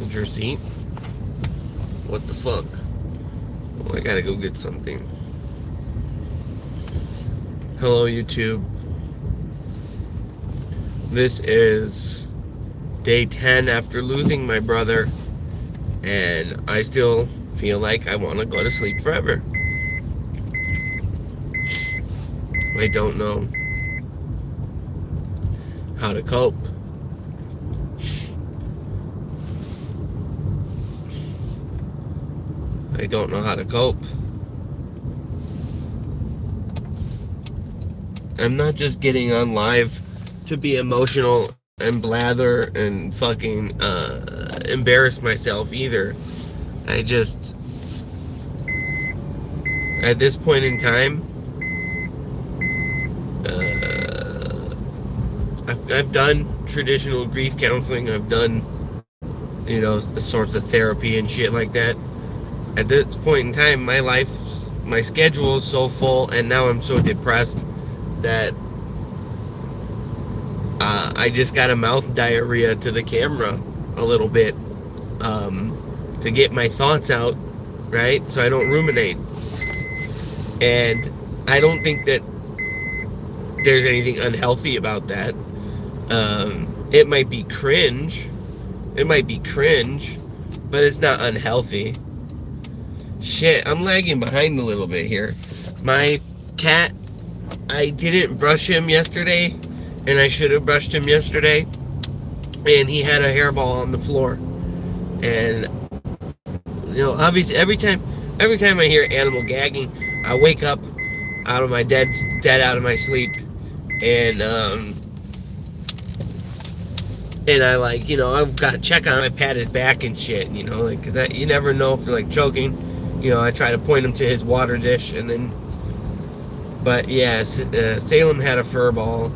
passenger seat. What the fuck? Well, I gotta go get something. Hello, YouTube. This is day 10 after losing my brother, and I still feel like I want to go to sleep forever. I don't know how to cope. I don't know how to cope. I'm not just getting on live to be emotional and blather and fucking embarrass myself either. I just, at this point in time, I've done traditional grief counseling. I've done, sorts of therapy and shit like that. At this point in time, my schedule is so full, and now I'm so depressed that I just got a mouth diarrhea to the camera a little bit to get my thoughts out, right? So I don't ruminate. And I don't think that there's anything unhealthy about that. It might be cringe. But it's not unhealthy. Shit, I'm lagging behind a little bit here. My cat, I didn't brush him yesterday, and I should have brushed him yesterday, and he had a hairball on the floor. And obviously every time I hear animal gagging, I wake up out of my dead out of my sleep, and I I've got to check on him. I pat his back and shit, because you never know if they're choking. I try to point him to his water dish, and then, but yeah, Salem had a fur ball,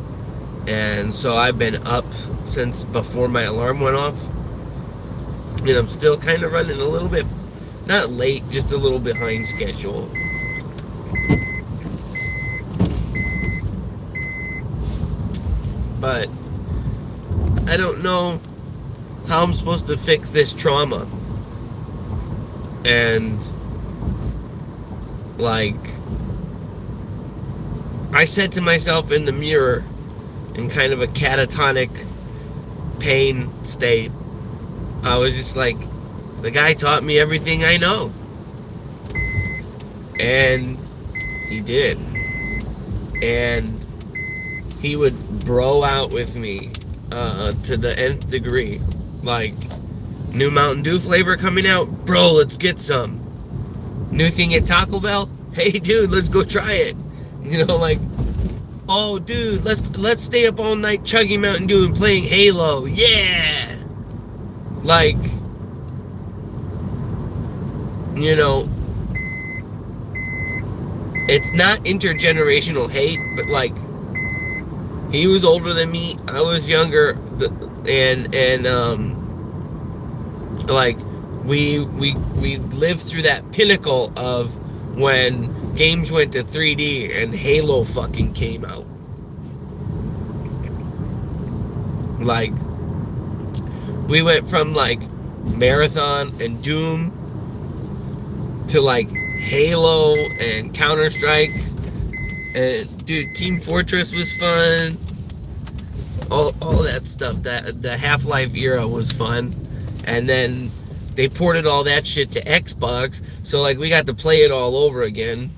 and so I've been up since before my alarm went off, and I'm still kind of running a little bit, not late, just a little behind schedule. But I don't know how I'm supposed to fix this trauma. And I said to myself in the mirror, in kind of a catatonic pain state, I was just like, the guy taught me everything I know. And he did. And he would bro out with me to the nth degree. New Mountain Dew flavor coming out, bro, let's get some. New thing at Taco Bell, hey dude, let's go try it. Oh dude, let's stay up all night chugging Mountain Dew and playing Halo. Yeah. It's not intergenerational hate, but he was older than me, I was younger, and we lived through that pinnacle of when games went to 3D and Halo fucking came out. We went from Marathon and Doom to Halo and Counter-Strike, and dude, Team Fortress was fun. All that stuff. That the Half-Life era was fun, and then they ported all that shit to Xbox, so we got to play it all over again.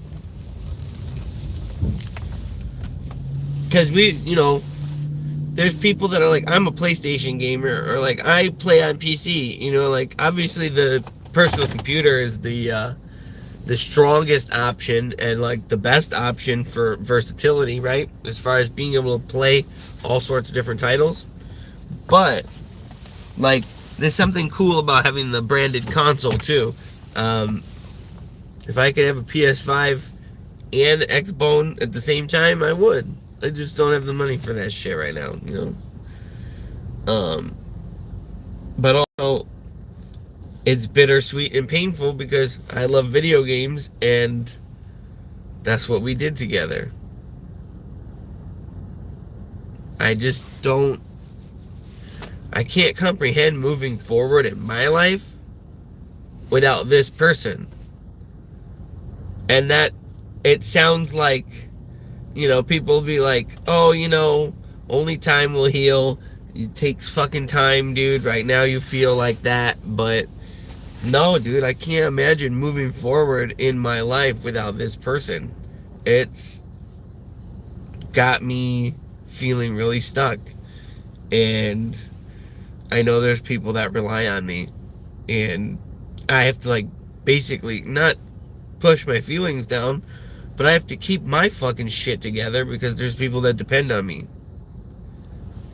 Because there's people that are I'm a PlayStation gamer, or I play on PC. Obviously the personal computer is the strongest option and the best option for versatility, right? As far as being able to play all sorts of different titles. But there's something cool about having the branded console too. If I could have a PS5 and Xbone at the same time, I would. I just don't have the money for that shit right now, But also, it's bittersweet and painful because I love video games, and that's what we did together. I I can't comprehend moving forward in my life without this person. And that, it sounds like, people will be like, oh, only time will heal. It takes fucking time, dude. Right now you feel like that. But no, dude, I can't imagine moving forward in my life without this person. It's got me feeling really stuck. And I know there's people that rely on me. And I have to, like, basically not push my feelings down, but I have to keep my fucking shit together because there's people that depend on me.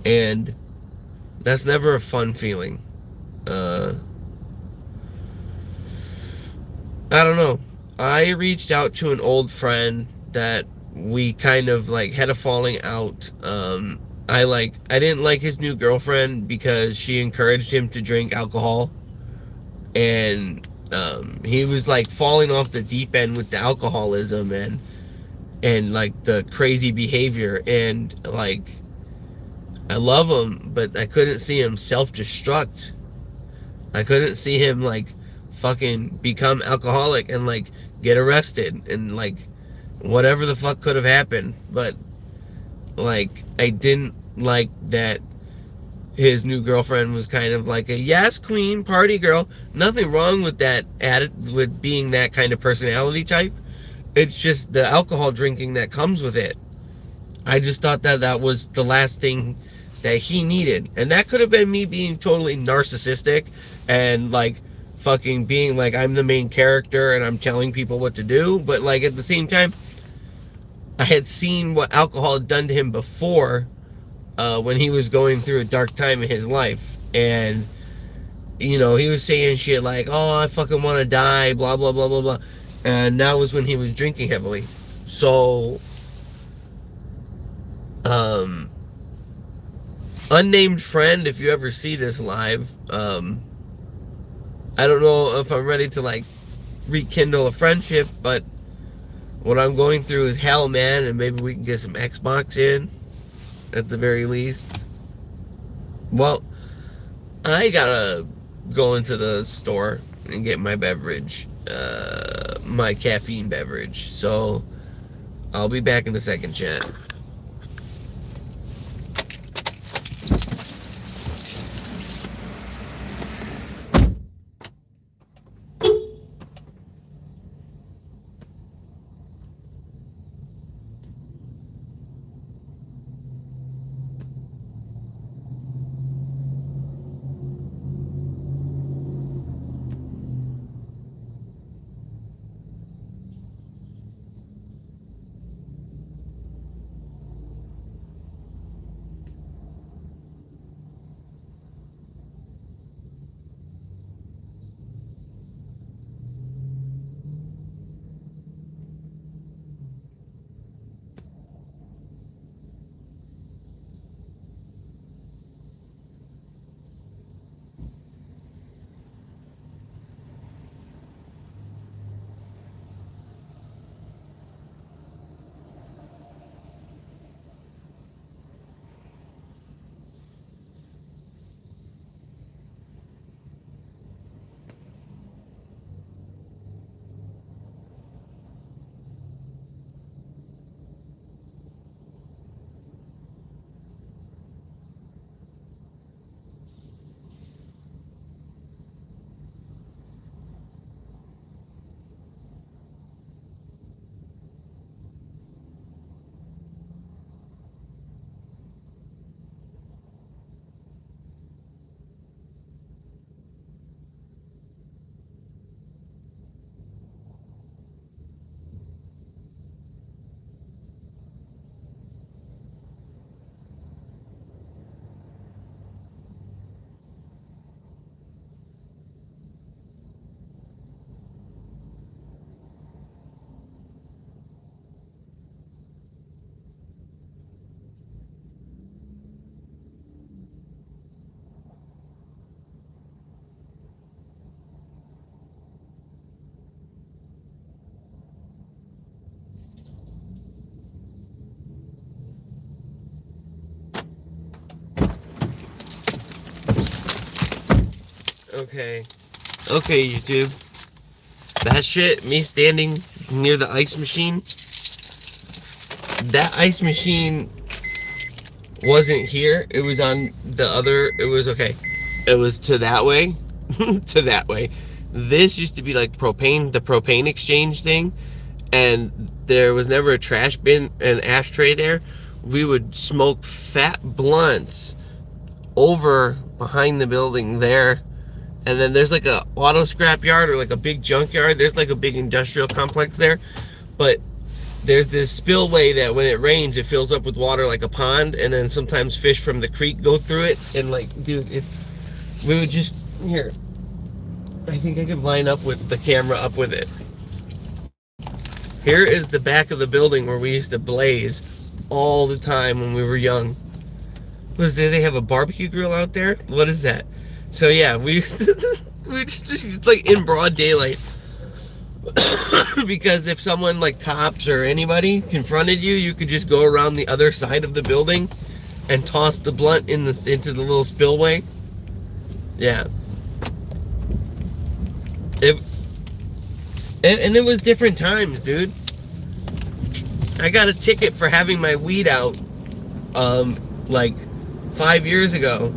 And that's never a fun feeling. I don't know. I reached out to an old friend that we kind of like had a falling out. I didn't like his new girlfriend because she encouraged him to drink alcohol, and he was like falling off the deep end with the alcoholism and like the crazy behavior, and like I love him, but I couldn't see him self-destruct. I couldn't see him like fucking become alcoholic and like get arrested and like whatever the fuck could have happened. But like I didn't like that his new girlfriend was kind of like a yes queen party girl. Nothing wrong with that with being that kind of personality type. It's just the alcohol drinking that comes with it. I just thought that that was the last thing that he needed. And that could have been me being totally narcissistic and like fucking being like I'm the main character and I'm telling people what to do. But like at the same time, I had seen what alcohol had done to him before, when he was going through a dark time in his life. And, he was saying shit like, oh, I fucking want to die, blah, blah, blah, blah, blah. And that was when he was drinking heavily. So, unnamed friend, if you ever see this live, I don't know if I'm ready to like rekindle a friendship, but what I'm going through is hell, man, and maybe we can get some Xbox in at the very least. Well, I gotta go into the store and get my beverage, my caffeine beverage. So I'll be back in a second, chat. Okay. Okay, YouTube. That shit, me standing near the ice machine, that ice machine wasn't here. It was on the other, it was okay. It was to that way, to that way. This used to be like propane, the propane exchange thing, and there was never a trash bin, an ashtray there. We would smoke fat blunts over behind the building there. And then there's like a auto scrap yard or like a big junkyard. There's like a big industrial complex there. But there's this spillway that when it rains, it fills up with water like a pond. And then sometimes fish from the creek go through it. And like, dude, we would just, here. I think I could line up with the camera up with it. Here is the back of the building where we used to blaze all the time when we were young. Did they have a barbecue grill out there? What is that? So yeah, we used to like in broad daylight. Because if someone like cops or anybody confronted you, you could just go around the other side of the building and toss the blunt into the little spillway. Yeah. And it was different times, dude. I got a ticket for having my weed out like 5 years ago.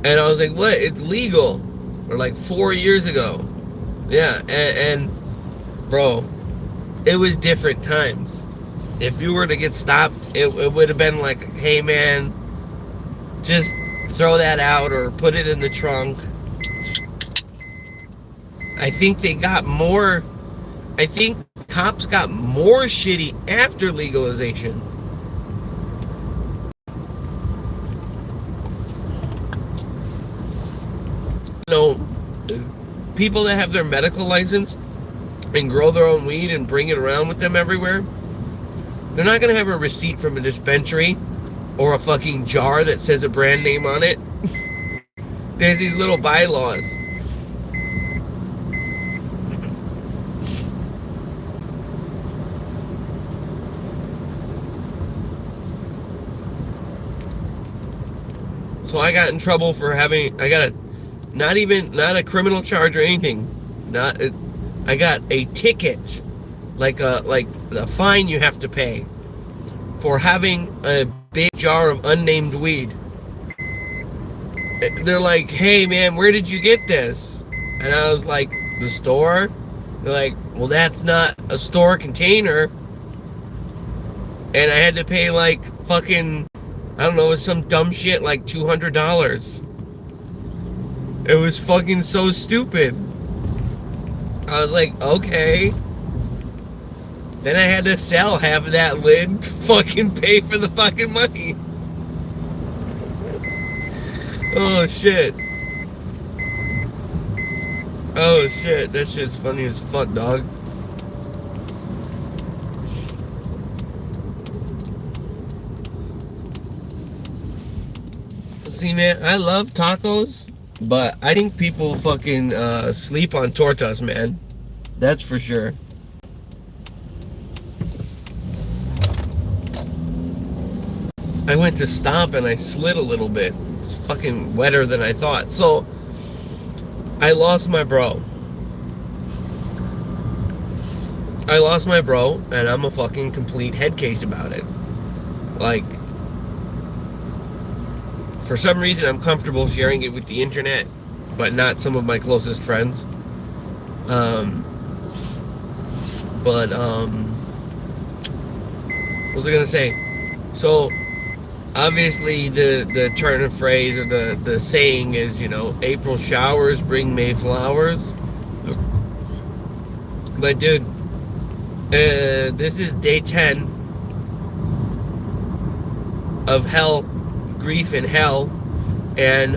And I was like, what? It's legal. Or like 4 years ago. Yeah, and bro, it was different times. If you were to get stopped, it would have been like, hey man, just throw that out or put it in the trunk. I think cops got more shitty after legalization. You know, people that have their medical license and grow their own weed and bring it around with them everywhere, they're not going to have a receipt from a dispensary or a fucking jar that says a brand name on it. There's these little bylaws. So I got in trouble for not a criminal charge or anything. I got a ticket, like the fine you have to pay for having a big jar of unnamed weed. They're like, hey man, where did you get this? And I was like, the store. They're like, well, that's not a store container. And I had to pay like fucking, I don't know, it was some dumb shit like $200. It was fucking so stupid. I was like, okay. Then I had to sell half of that lid to fucking pay for the fucking money. Oh shit. Oh shit, that shit's funny as fuck, dog. See, man, I love tacos, but I think people fucking sleep on tortas, man. That's for sure. I went to stop and I slid a little bit. It's fucking wetter than I thought. So, I lost my bro. And I'm a fucking complete head case about it. Like, for some reason, I'm comfortable sharing it with the internet, but not some of my closest friends. What was I gonna say? So, obviously, the turn of phrase or the saying is, you know, April showers bring May flowers. But dude, this is day 10 of hell. Grief and hell, and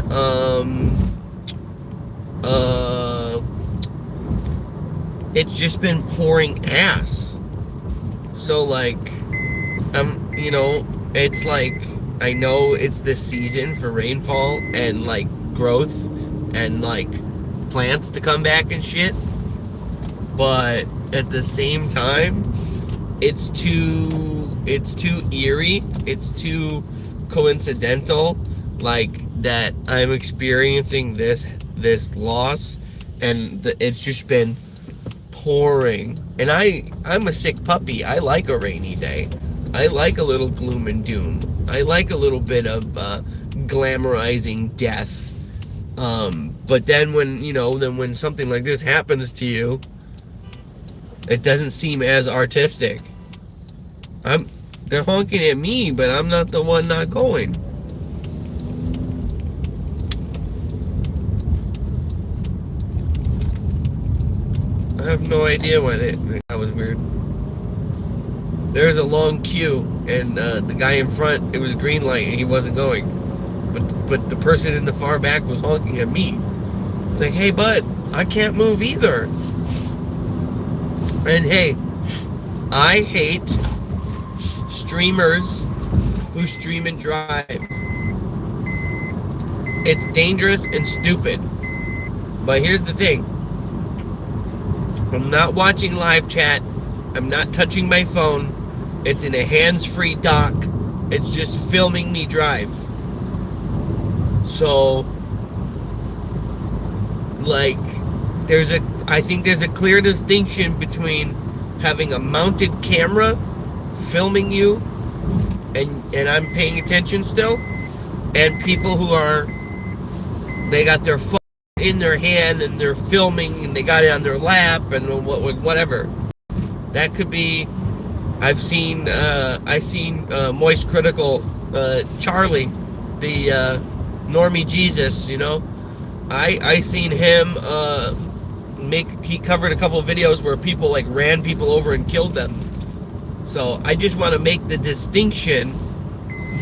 it's just been pouring ass. So like, you know, it's like, I know it's the season for rainfall and like growth and like plants to come back and shit, but at the same time, it's too eerie, it's too coincidental, like, that I'm experiencing this this loss, and it's just been pouring. And I'm a sick puppy. I like a rainy day. I like a little gloom and doom. I like a little bit of glamorizing death. But then when something like this happens to you, it doesn't seem as artistic. They're honking at me, but I'm not the one not going. I have no idea why that was weird. There's a long queue, and the guy in front, it was a green light, and he wasn't going. But the person in the far back was honking at me. It's like, hey, bud, I can't move either. And hey, I hate streamers who stream and drive. It's dangerous and stupid. But here's the thing. I'm not watching live chat. I'm not touching my phone. It's in a hands-free dock. It's just filming me drive. So, like, I think there's a clear distinction between having a mounted camera filming you and I'm paying attention still, and people who they got their phone in their hand and they're filming and they got it on their lap and whatever. That could be. I seen Moist Critical Charlie, the normie Jesus, I seen him he covered a couple of videos where people like ran people over and killed them. So I just want to make the distinction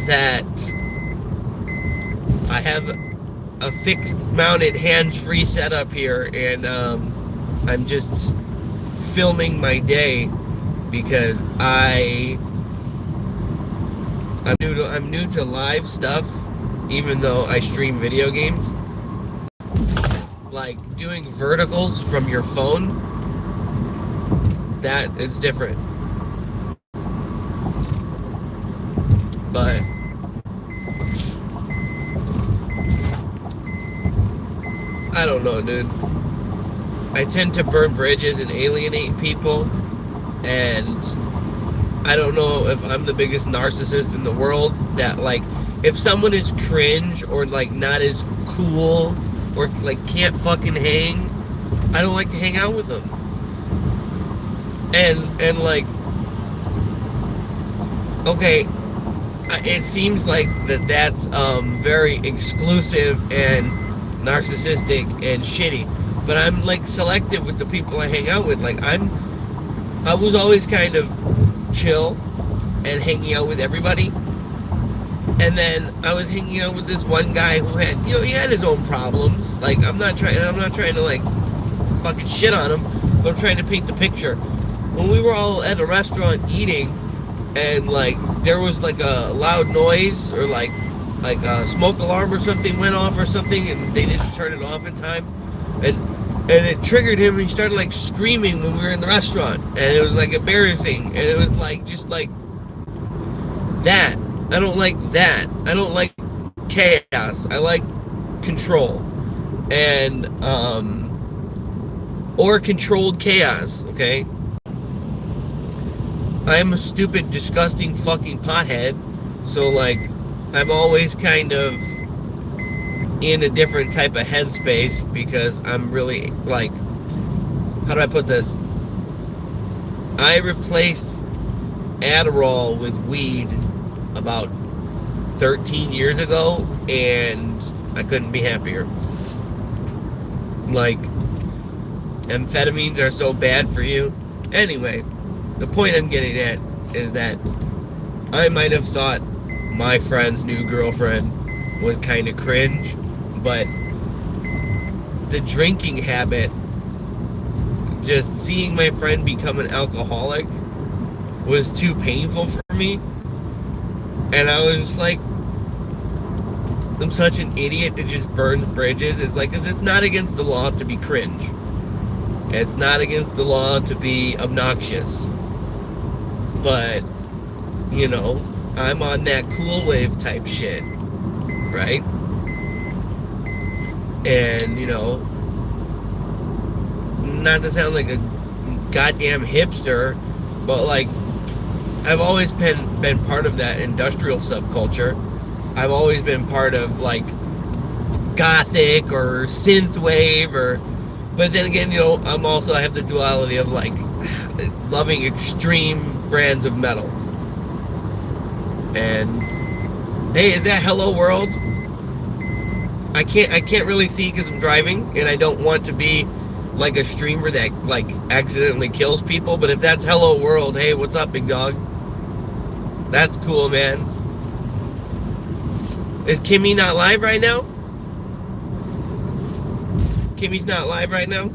that I have a fixed mounted hands-free setup here, and I'm just filming my day because I'm new to live stuff, even though I stream video games. Like doing verticals from your phone, that is different. But I don't know, dude. I tend to burn bridges and alienate people, and I don't know if I'm the biggest narcissist in the world that, like, if someone is cringe or like not as cool or like can't fucking hang, I don't like to hang out with them. And like, okay, it seems like that's very exclusive and narcissistic and shitty, but I'm like selective with the people I hang out with. Like I was always kind of chill and hanging out with everybody, and then I was hanging out with this one guy who had, he had his own problems. Like I'm not trying to like fucking shit on him, but I'm trying to paint the picture. When we were all at a restaurant eating, and like there was like a loud noise or like a smoke alarm or something went off or something, and they didn't turn it off in time, and it triggered him, and he started like screaming when we were in the restaurant, and it was like embarrassing, and it was like just like that. I don't like that. I don't like chaos. I like control, and or controlled chaos. Okay. I'm a stupid, disgusting fucking pothead, so like I'm always kind of in a different type of headspace because I'm really like, how do I put this? I replaced Adderall with weed about 13 years ago, and I couldn't be happier. Like, amphetamines are so bad for you. Anyway, the point I'm getting at is that I might have thought my friend's new girlfriend was kind of cringe, but the drinking habit, just seeing my friend become an alcoholic, was too painful for me. And I was like, I'm such an idiot to just burn the bridges. It's like, 'cause it's not against the law to be cringe. It's not against the law to be obnoxious. But, I'm on that cool wave type shit, right? And, not to sound like a goddamn hipster, but like, I've always been part of that industrial subculture. I've always been part of like gothic or synthwave, but then again, I have the duality of like loving extreme brands of metal. And hey, is that Hello World? I can't really see because I'm driving, and I don't want to be like a streamer that like accidentally kills people. But if that's Hello World, hey, what's up, big dog? That's cool, man. Is Kimmy not live right now? Kimmy's not live right now?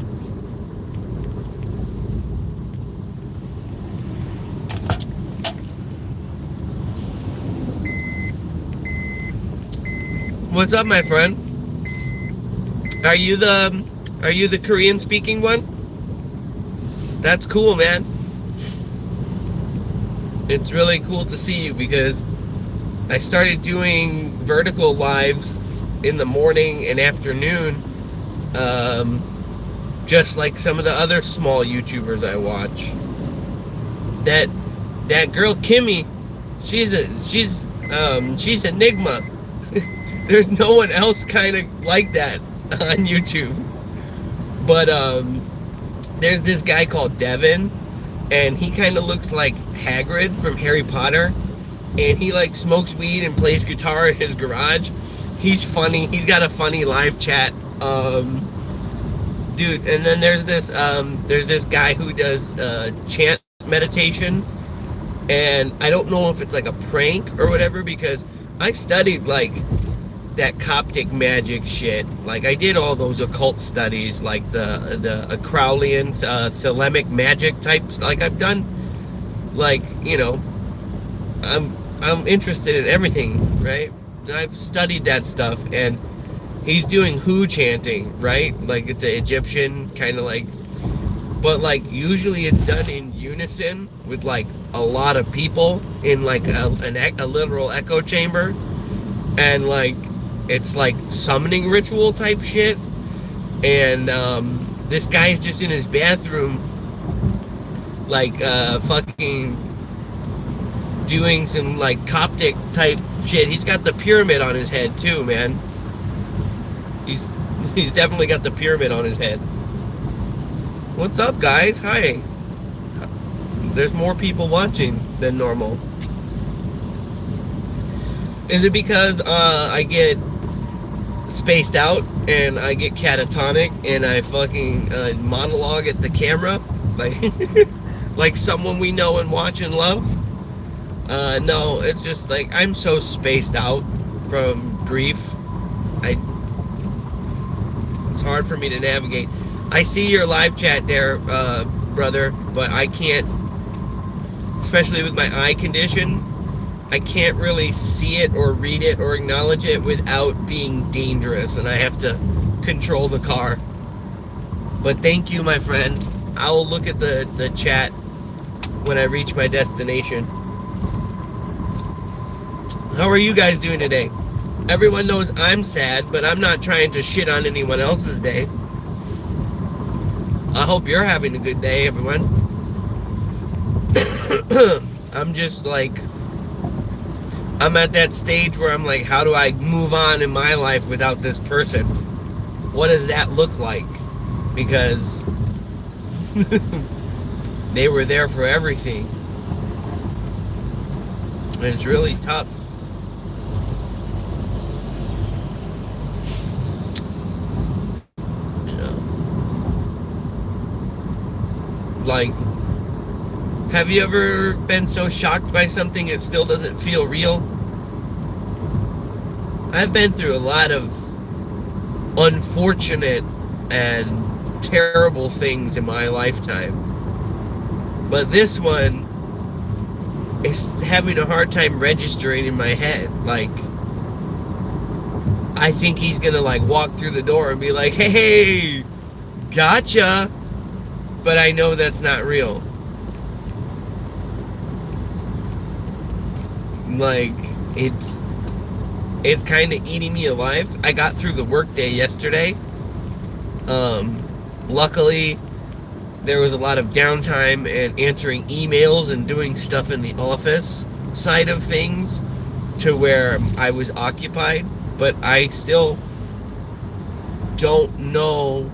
What's up, my friend? Are you the Korean speaking one? That's cool, man. It's really cool to see you because I started doing vertical lives in the morning and afternoon, just like some of the other small YouTubers I watch. That girl Kimmy, she's Enigma. There's no one else kind of like that on YouTube. But there's this guy called Devin, and he kind of looks like Hagrid from Harry Potter, and he like smokes weed and plays guitar in his garage. He's funny. He's got a funny live chat, dude. And then there's this guy who does chant meditation, and I don't know if it's like a prank or whatever, because I studied like that Coptic magic shit. Like I did all those occult studies, like the Crowleyan Thelemic magic types. Like I've done, like, I'm interested in everything, right? I've studied that stuff, and he's doing Hu chanting, right? Like it's an Egyptian kind of like, but like usually it's done in unison with like a lot of people in like a literal echo chamber, and like it's like summoning ritual type shit. And this guy's just in his bathroom, like fucking doing some like Coptic type shit. He's got the pyramid on his head too, man. He's definitely got the pyramid on his head. What's up, guys? Hi. There's more people watching than normal. Is it because I get spaced out and I get catatonic and I fucking monologue at the camera like like someone we know and watch and love? No, it's just like I'm so spaced out from grief. It's hard for me to navigate. I see your live chat there, brother, but I can't, especially with my eye condition, I can't really see it or read it or acknowledge it without being dangerous, and I have to control the car. But thank you, my friend. I will look at the chat when I reach my destination. How are you guys doing today? Everyone knows I'm sad, but I'm not trying to shit on anyone else's day. I hope you're having a good day, everyone. I'm just like, I'm at that stage where I'm like, how do I move on in my life without this person? What does that look like? Because they were there for everything. It's really tough. Like, have you ever been so shocked by something it still doesn't feel real? I've been through a lot of unfortunate and terrible things in my lifetime, but this one is having a hard time registering in my head. Like, I think he's gonna like walk through the door and be like, hey, gotcha. But I know that's not real. Like, it's kind of eating me alive. I got through the workday yesterday. Luckily, there was a lot of downtime and answering emails and doing stuff in the office side of things to where I was occupied, but I still don't know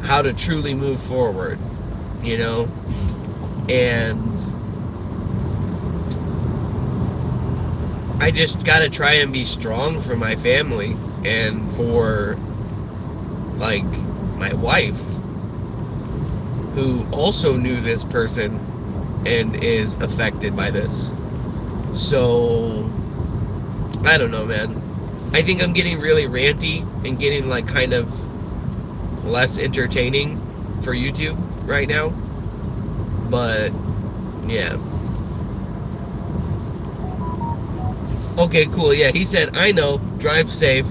how to truly move forward, you know? And I just gotta try and be strong for my family and for, like, my wife, who also knew this person and is affected by this. So, I don't know, man. I think I'm getting really ranty and getting, like, kind of less entertaining for YouTube right now. But, yeah. Okay, cool. Yeah, he said, I know, drive safe.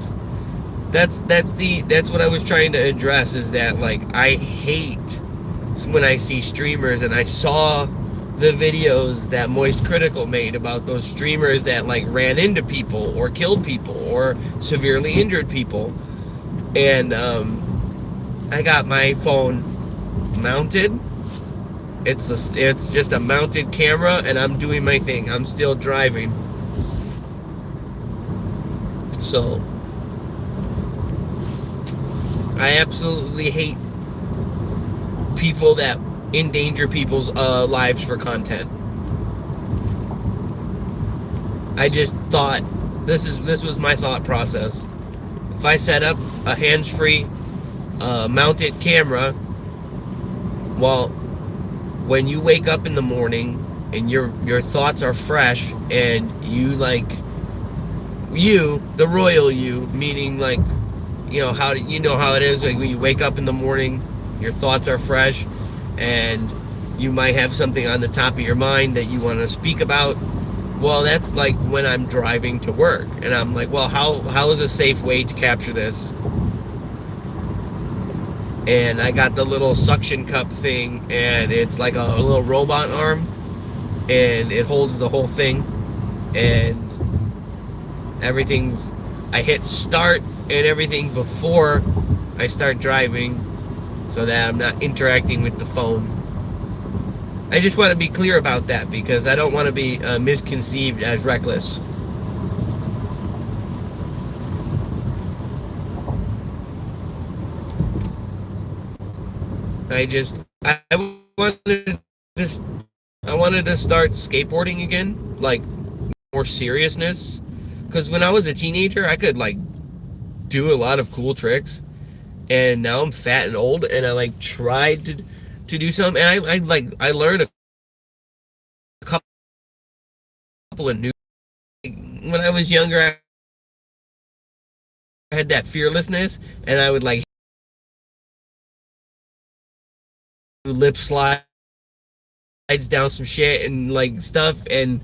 That's what I was trying to address, is that, like, I hate when I see streamers, and I saw the videos that Moist Critical made about those streamers that, like, ran into people or killed people or severely injured people. And I got my phone mounted. It's just a mounted camera, and I'm doing my thing. I'm still driving. So I absolutely hate people that endanger people's lives for content. I just thought this was my thought process. If I set up a hands-free mounted camera, well, when you wake up in the morning and your thoughts are fresh, and you, like, you, the royal you, meaning, like, you know how it is, like, when you wake up in the morning, your thoughts are fresh, and you might have something on the top of your mind that you want to speak about. Well, that's like when I'm driving to work, and I'm like, well, how is a safe way to capture this? And I got the little suction cup thing, and it's like a little robot arm, and it holds the whole thing, and everything's, I hit start and everything before I start driving, so that I'm not interacting with the phone. I just want to be clear about that, because I don't want to be misconceived as reckless. I wanted to start skateboarding again, like, more seriousness, because when I was a teenager, I could, like, do a lot of cool tricks, and now I'm fat and old, and I, like, tried to do some, and I learned a couple of new. When I was younger, I had that fearlessness, and I would, like, lip slides down some shit and, like, stuff, and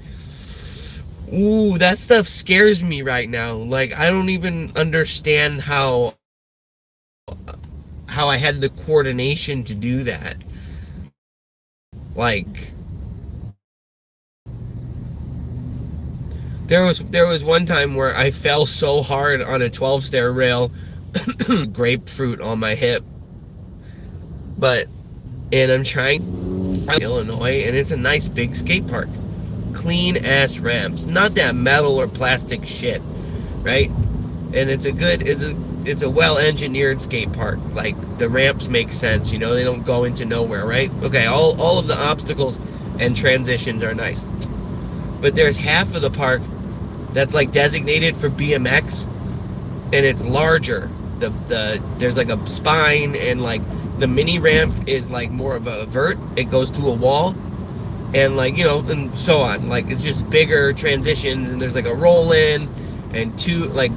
ooh, that stuff scares me right now. Like, I don't even understand how I had the coordination to do that. Like, there was one time where I fell so hard on a 12-stair rail, grapefruit on my hip. And I'm trying Illinois, and it's a nice big skate park. Clean ass ramps, not that metal or plastic shit, right? And it's a well engineered skate park. Like, the ramps make sense, you know, they don't go into nowhere, right? Okay, all of the obstacles and transitions are nice, but there's half of the park that's, like, designated for BMX, and it's larger. There's, like, a spine, and, like, the mini ramp is, like, more of a vert. It goes to a wall, and, like, you know, and so on. Like, it's just bigger transitions, and there's, like, a roll in, and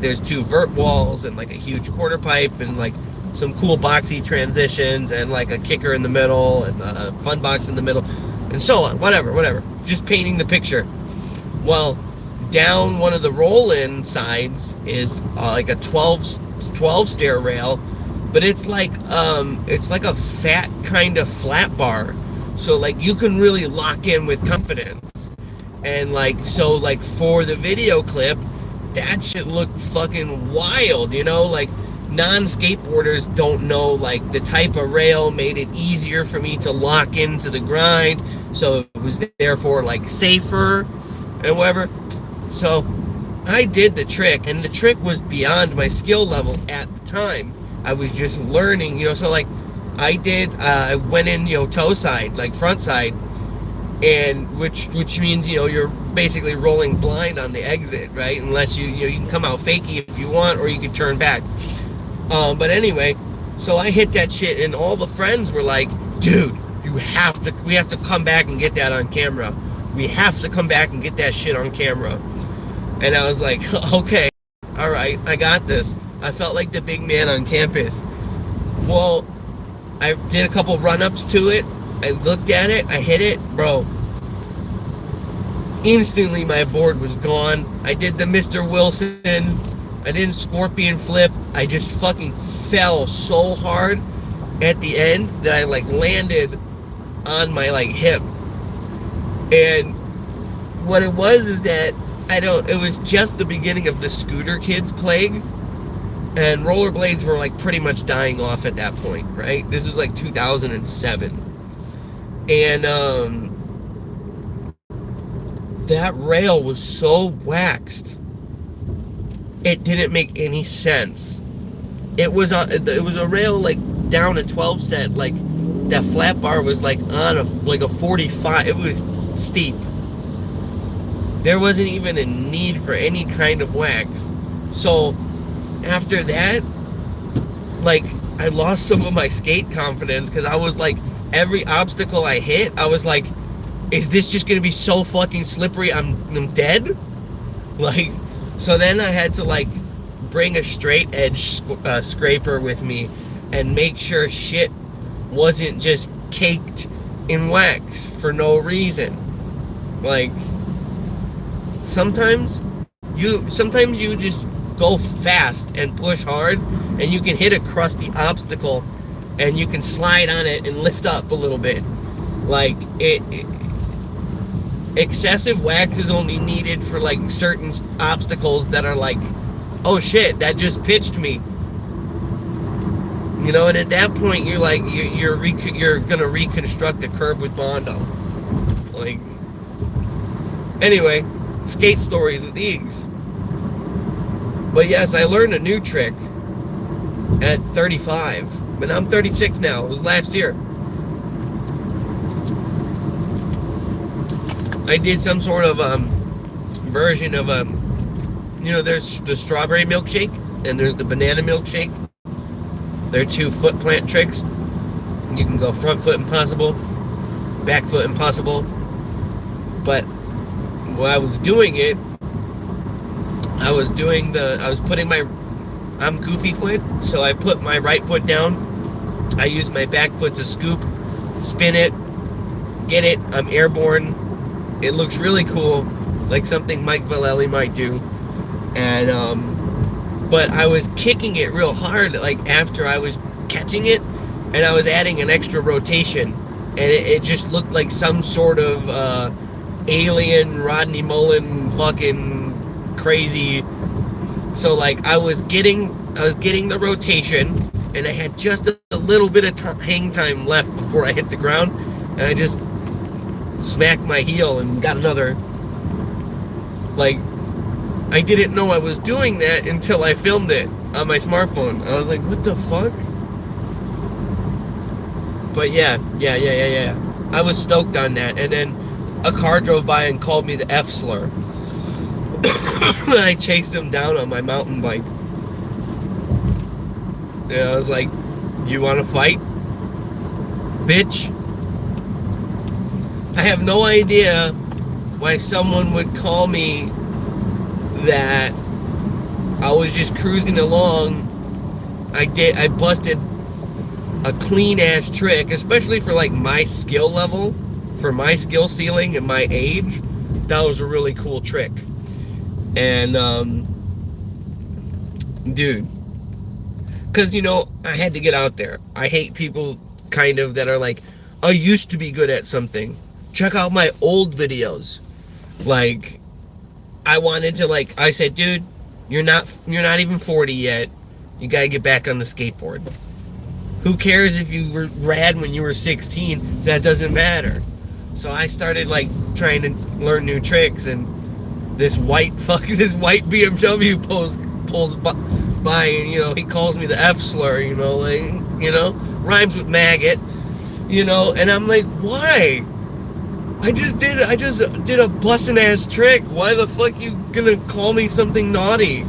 there's two vert walls, and, like, a huge quarter pipe, and, like, some cool boxy transitions, and, like, a kicker in the middle, and a fun box in the middle, and so on. Whatever. Just painting the picture. Well, down one of the roll-in sides is like a 12 stair rail, but it's like a fat kind of flat bar, so, like, you can really lock in with confidence. And like, so like for the video clip, that shit looked fucking wild, you know? Like, non-skateboarders don't know, like, the type of rail made it easier for me to lock into the grind, so it was therefore like safer and whatever. So I did the trick, and the trick was beyond my skill level at the time. I was just learning, you know. So like I went in, you know, toe side, like front side, and which means, you know, you're basically rolling blind on the exit, right? Unless you know, you can come out fakey if you want, or you can turn back. But anyway, so I hit that shit, and all the friends were like, dude, we have to come back and get that on camera. We have to come back and get that shit on camera. And I was like, okay, all right, I got this. I felt like the big man on campus. Well, I did a couple run-ups to it. I looked at it, I hit it, bro. Instantly my board was gone. I did the Mr. Wilson. I didn't scorpion flip. I just fucking fell so hard at the end that I like landed on my like hip. And what it was is that it was just the beginning of the scooter kids plague, and rollerblades were like pretty much dying off at that point, right? This was like 2007. And that rail was so waxed, it didn't make any sense. It was a rail like down a 12 set, like that flat bar was like on a 45. It was steep. There wasn't even a need for any kind of wax. So after that, like, I lost some of my skate confidence, because I was like, every obstacle I hit, I was like, is this just gonna be so fucking slippery I'm dead? Like, so then I had to like bring a straight edge scraper with me and make sure shit wasn't just caked in wax for no reason. Like, sometimes you just go fast and push hard, and you can hit a crusty obstacle and you can slide on it and lift up a little bit. Like, excessive wax is only needed for like certain obstacles that are like, oh shit, that just pitched me, you know. And at that point, you're like, you're gonna reconstruct a curb with Bondo. Like, anyway, skate stories with Eages. But yes, I learned a new trick at 35, but I'm 36 now. It was last year. I did some sort of version of you know, there's the strawberry milkshake and there's the banana milkshake. They're two foot plant tricks. You can go front foot impossible, back foot impossible. But while I was doing it, I'm goofy foot, so I put my right foot down. I use my back foot to scoop, spin it, get it. I'm airborne. It looks really cool, like something Mike Vallely might do. And but I was kicking it real hard, like after I was catching it, and I was adding an extra rotation, and it just looked like some sort of alien Rodney Mullen fucking crazy. So like I was getting the rotation, and I had just a little bit of hang time left before I hit the ground, and I just smacked my heel and got another. Like, I didn't know I was doing that until I filmed it on my smartphone. I was like, what the fuck? But yeah. I was stoked on that, and then a car drove by and called me the F slur. And I chased him down on my mountain bike. And I was like, you want to fight, bitch? I have no idea why someone would call me that. I was just cruising along. I busted a clean ass trick, especially for like my skill level, for my skill ceiling and my age. That was a really cool trick. And dude, because, you know, I had to get out there. I hate people that are like, I used to be good at something. Check out my old videos. Like, I wanted to, like, I said, dude, you're not even 40 yet. You gotta get back on the skateboard. Who cares if you were rad when you were 16? That doesn't matter. So I started like trying to learn new tricks, and this white BMW pulls by, and he calls me the F slur, rhymes with maggot, and I'm like, why? I just did a bussin' ass trick. Why the fuck you gonna call me something naughty?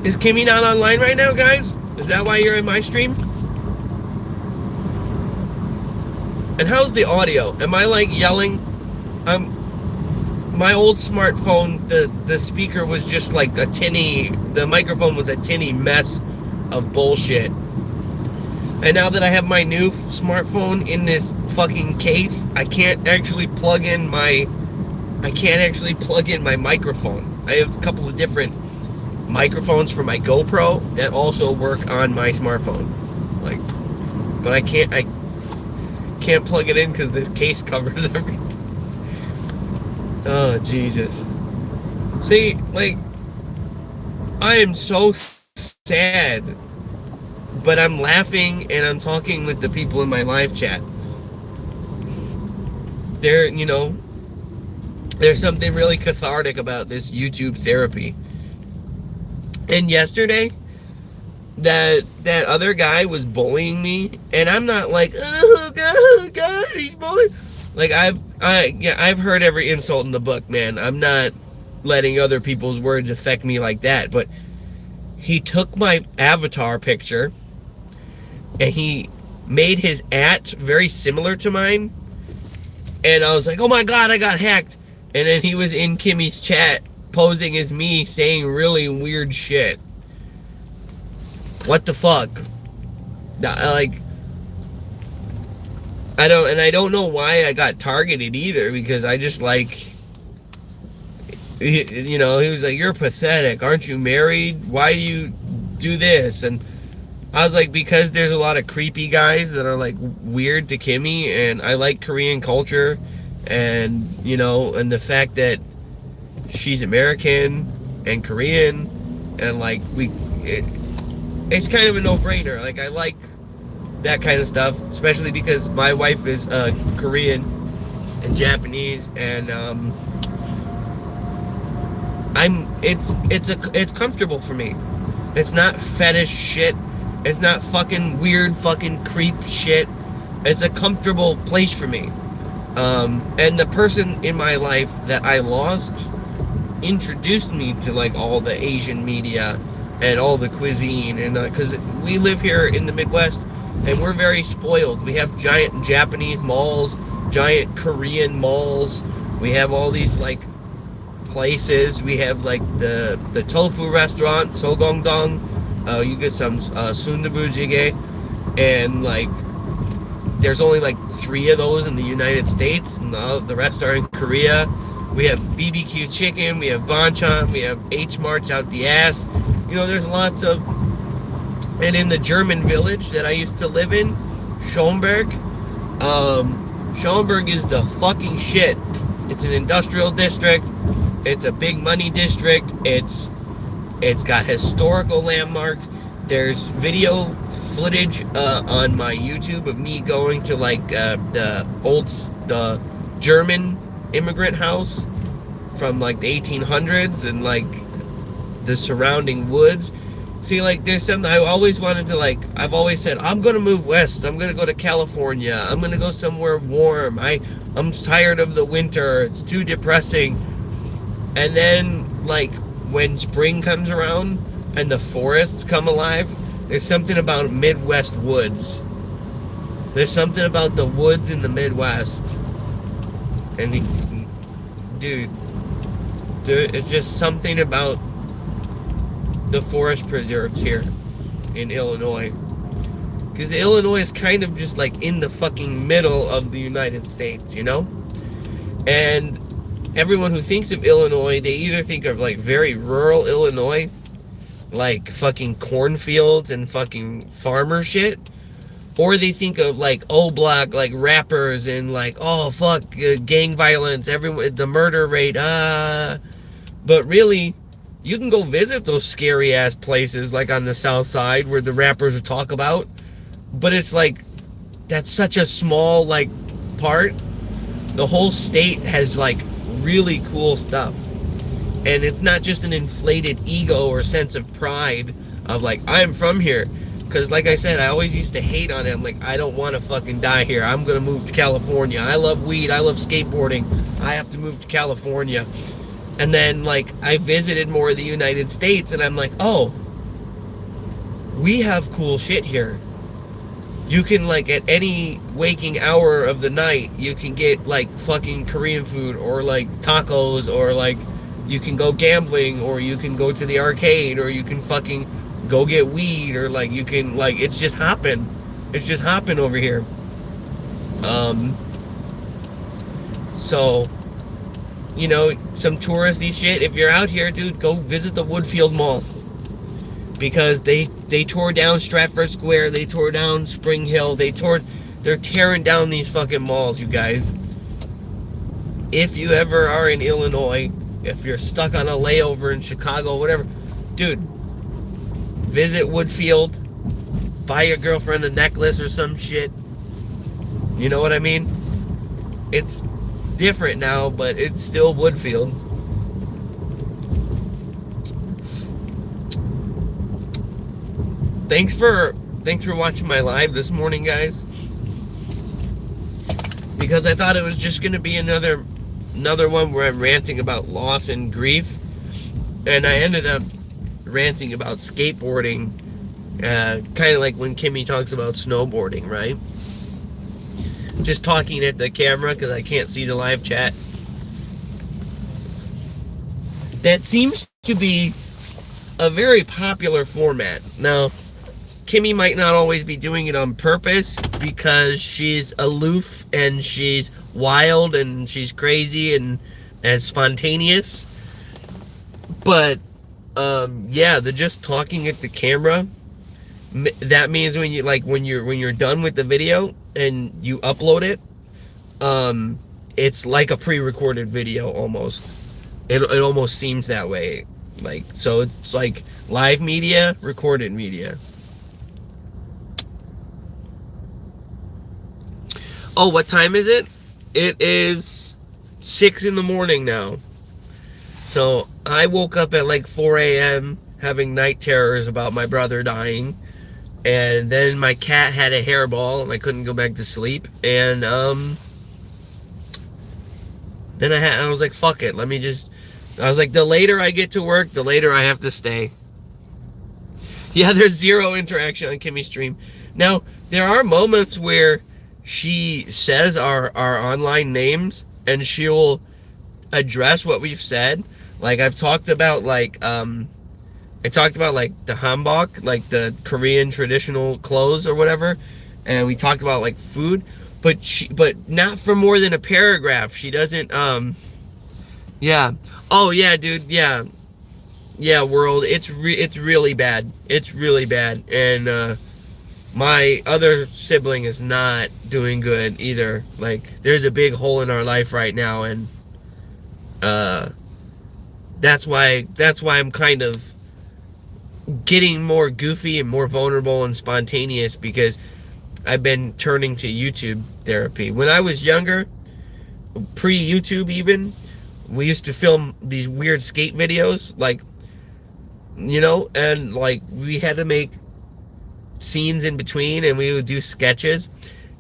Is Kimmy not online right now, guys? Is that why you're in my stream? And how's the audio? Am I like yelling? My old smartphone, the speaker was just like the microphone was a tinny mess of bullshit. And now that I have my new smartphone in this fucking case, I can't actually plug in my microphone. I have a couple of different microphones for my GoPro that also work on my smartphone. But I can't plug it in because this case covers everything. Oh, Jesus. See, like, I am so sad, but I'm laughing and I'm talking with the people in my live chat. There's something really cathartic about this YouTube therapy. And yesterday, that other guy was bullying me, and I'm not like, oh God, he's bullying. Like, I've heard every insult in the book, man. I'm not letting other people's words affect me like that. But he took my avatar picture, and he made his very similar to mine. And I was like, oh my God, I got hacked. And then he was in Kimmy's chat, posing as me, saying really weird shit. What the fuck? Like, I don't know why I got targeted either, because I just like, he was like, you're pathetic. Aren't you married? Why do you do this? And I was like, because there's a lot of creepy guys that are like weird to Kimmy, and I like Korean culture, and and the fact that she's American and Korean, and like it's kind of a no-brainer. Like, I like that kind of stuff, especially because my wife is Korean and Japanese, and it's comfortable for me. It's not fetish shit. It's not fucking weird fucking creep shit. It's a comfortable place for me. And the person in my life that I lost introduced me to like all the Asian media and all the cuisine, and because we live here in the Midwest and we're very spoiled. We have giant Japanese malls, giant Korean malls. We have all these like places. We have like the tofu restaurant, Sogongdong. You get some sundubu jjigae, and like there's only like 3 of those in the United States, and the rest are in Korea. We have BBQ chicken, we have banchan, we have H-Marts out the ass. There's lots of... And in the German village that I used to live in, Schomberg, Schomberg is the fucking shit. It's an industrial district. It's a big money district. It's got historical landmarks. There's video footage on my YouTube of me going to like the German immigrant house from like the 1800s and like the surrounding woods. See, like, there's something I always wanted to, like, I've always said, I'm gonna move west. I'm gonna go to California. I'm gonna go somewhere warm. I'm tired of the winter. It's too depressing. And then, like, when spring comes around and the forests come alive, there's something about Midwest woods. There's something about the woods in the Midwest. And, dude, it's just something about the forest preserves here in Illinois. Because Illinois is kind of just like in the fucking middle of the United States, And everyone who thinks of Illinois, they either think of like very rural Illinois, like fucking cornfields and fucking farmer shit, Or they think of like O Block, like rappers, and like, oh fuck, gang violence, everyone, the murder rate, but really, you can go visit those scary ass places like on the south side where the rappers talk about, but it's like, that's such a small like part. The whole state has like really cool stuff, and it's not just an inflated ego or sense of pride of like, I'm from here. Because like I said, I always used to hate on it. I'm like, I don't want to fucking die here. I'm going to move to California. I love weed. I love skateboarding. I have to move to California. And then like I visited more of the United States, and I'm like, oh, we have cool shit here. You can like at any waking hour of the night, you can get like fucking Korean food or like tacos, or like you can go gambling, or you can go to the arcade, or you can fucking go get weed, or like you can like, it's just hopping over here. So, you know, some touristy shit. If you're out here, dude, go visit the Woodfield Mall, because they tore down Stratford Square, they tore down Spring Hill, they're tearing down these fucking malls, you guys. If you ever are in Illinois, if you're stuck on a layover in Chicago, whatever, dude, visit Woodfield, buy your girlfriend a necklace or some shit. You know what I mean? It's different now, but it's still Woodfield. Thanks for watching my live this morning, guys. Because I thought it was just gonna be another one where I'm ranting about loss and grief, and I ended up ranting about skateboarding, kind of like when Kimmy talks about snowboarding, right? Just talking at the camera because I can't see the live chat. That seems to be a very popular format. Now, Kimmy might not always be doing it on purpose because she's aloof and she's wild and she's crazy and spontaneous. But yeah, the just talking at the camera, that means when you're done with the video and you upload it, it's like a pre-recorded video almost. It almost seems that way. Like, so it's like live media, recorded media. Oh, what time is it? It is 6 in the morning now. So I woke up at like 4 a.m. having night terrors about my brother dying. And then my cat had a hairball and I couldn't go back to sleep. And then I was like, fuck it. I was like, the later I get to work, the later I have to stay. Yeah, there's zero interaction on Kimmy's stream. Now, there are moments where she says our online names and she'll address what we've said. Like I've talked about like the hanbok, like the Korean traditional clothes or whatever, and we talked about like food, but not for more than a paragraph. She doesn't yeah. Oh yeah, dude, yeah. Yeah, world, it's really bad. It's really bad. And my other sibling is not doing good either. Like, there's a big hole in our life right now, and that's why I'm kind of getting more goofy and more vulnerable and spontaneous, because I've been turning to YouTube therapy. When I was younger, pre-YouTube even, we used to film these weird skate videos, like, you know, and like we had to make scenes in between, and we would do sketches.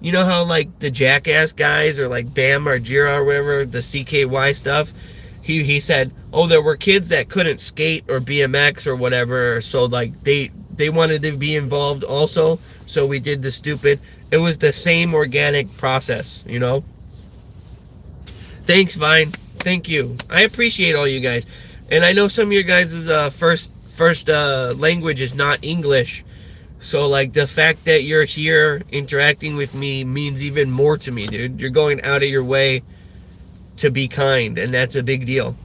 You know how like the Jackass guys, or like Bam Margera or whatever, the CKY stuff, he said, oh, there were kids that couldn't skate or BMX or whatever, so like they wanted to be involved also, so we did the stupid. It was the same organic process, you know. Thanks, Vine. Thank you. I appreciate all you guys. And I know some of your guys' first language is not English. So, like, the fact that you're here interacting with me means even more to me, dude. You're going out of your way to be kind, and that's a big deal.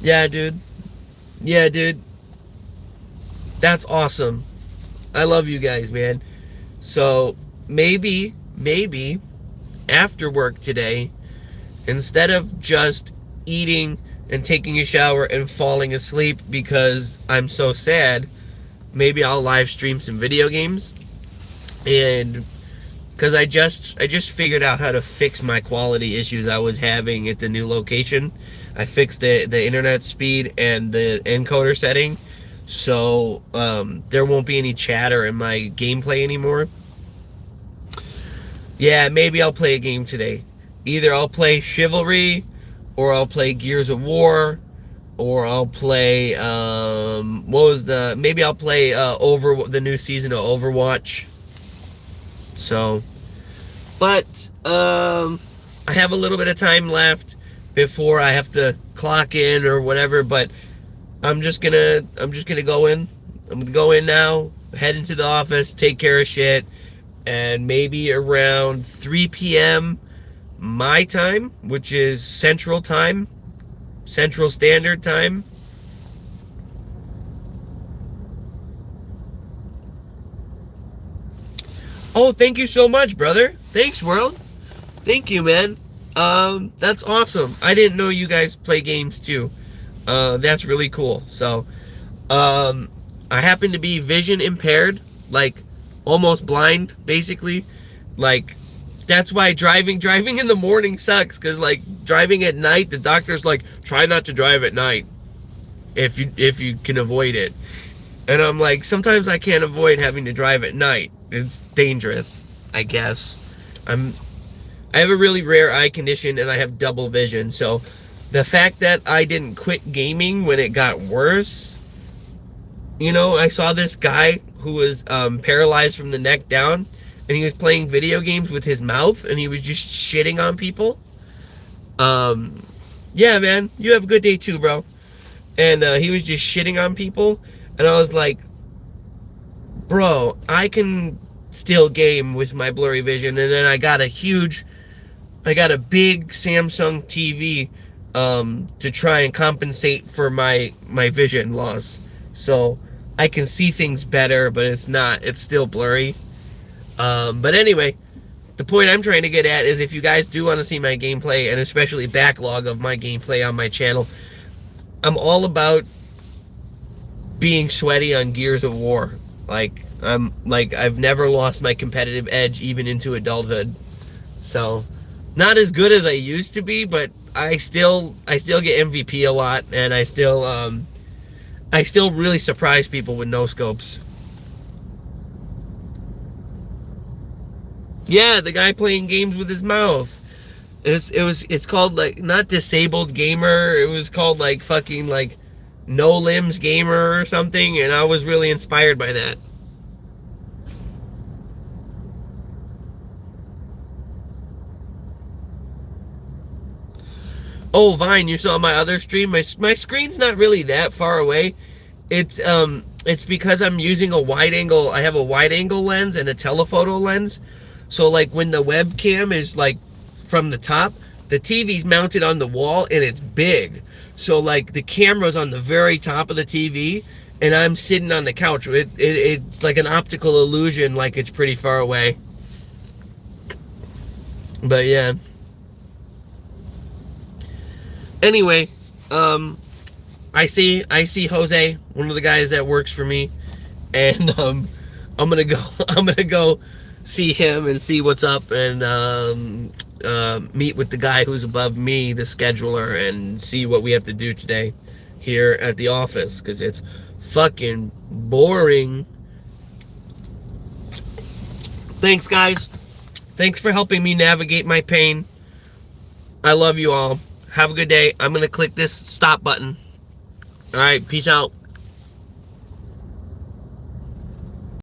Yeah, dude. Yeah, dude. That's awesome. I love you guys, man. So maybe after work today, instead of just eating and taking a shower and falling asleep because I'm so sad, maybe I'll live stream some video games. And because I just figured out how to fix my quality issues I was having at the new location. I fixed the internet speed and the encoder setting, so there won't be any chatter in my gameplay anymore. Yeah, maybe I'll play a game today. Either I'll play Chivalry, or I'll play Gears of War, or I'll play maybe I'll play over the new season of Overwatch. So, but I have a little bit of time left before I have to clock in or whatever. But I'm just gonna go in. I'm gonna go in now, head into the office, take care of shit, and maybe around 3 p.m. my time, which is Central Time, Central Standard Time. Oh, thank you so much, brother. Thanks, world. Thank you, man. That's awesome. I didn't know you guys play games too. That's really cool. So, I happen to be vision impaired, like almost blind, basically. Like, that's why driving in the morning sucks. Cause like driving at night, the doctor's like, try not to drive at night if you can avoid it. And I'm like, sometimes I can't avoid having to drive at night. It's dangerous, I guess. I have a really rare eye condition and I have double vision. So the fact that I didn't quit gaming when it got worse, you know, I saw this guy who was paralyzed from the neck down, and he was playing video games with his mouth, and he was just shitting on people. Yeah, man, you have a good day too, bro. And he was just shitting on people, and I was like, bro, I can still game with my blurry vision. And then I got a big Samsung TV to try and compensate for my vision loss. So I can see things better, but it's still blurry. But anyway, the point I'm trying to get at is if you guys do want to see my gameplay, and especially backlog of my gameplay on my channel, I'm all about being sweaty on Gears of War. I've never lost my competitive edge even into adulthood. So, not as good as I used to be, but I still get MVP a lot, and I still really surprise people with no scopes. Yeah, the guy playing games with his mouth. It's called like not disabled gamer. It was called like fucking like no limbs gamer or something, and I was really inspired by that. Oh, Vine, you saw my other stream? My screen's not really that far away. It's because I'm using a wide angle. I have a wide angle lens and a telephoto lens. So like when the webcam is like from the top, the TV's mounted on the wall and it's big. So like the camera's on the very top of the TV and I'm sitting on the couch. It's like an optical illusion, like it's pretty far away. But yeah. Anyway, I see Jose, one of the guys that works for me, and I'm gonna go see him and see what's up, and meet with the guy who's above me, the scheduler, and see what we have to do today here at the office, because it's fucking boring. Thanks, guys. Thanks for helping me navigate my pain. I love you all. Have a good day. I'm going to click this stop button. All right, peace out.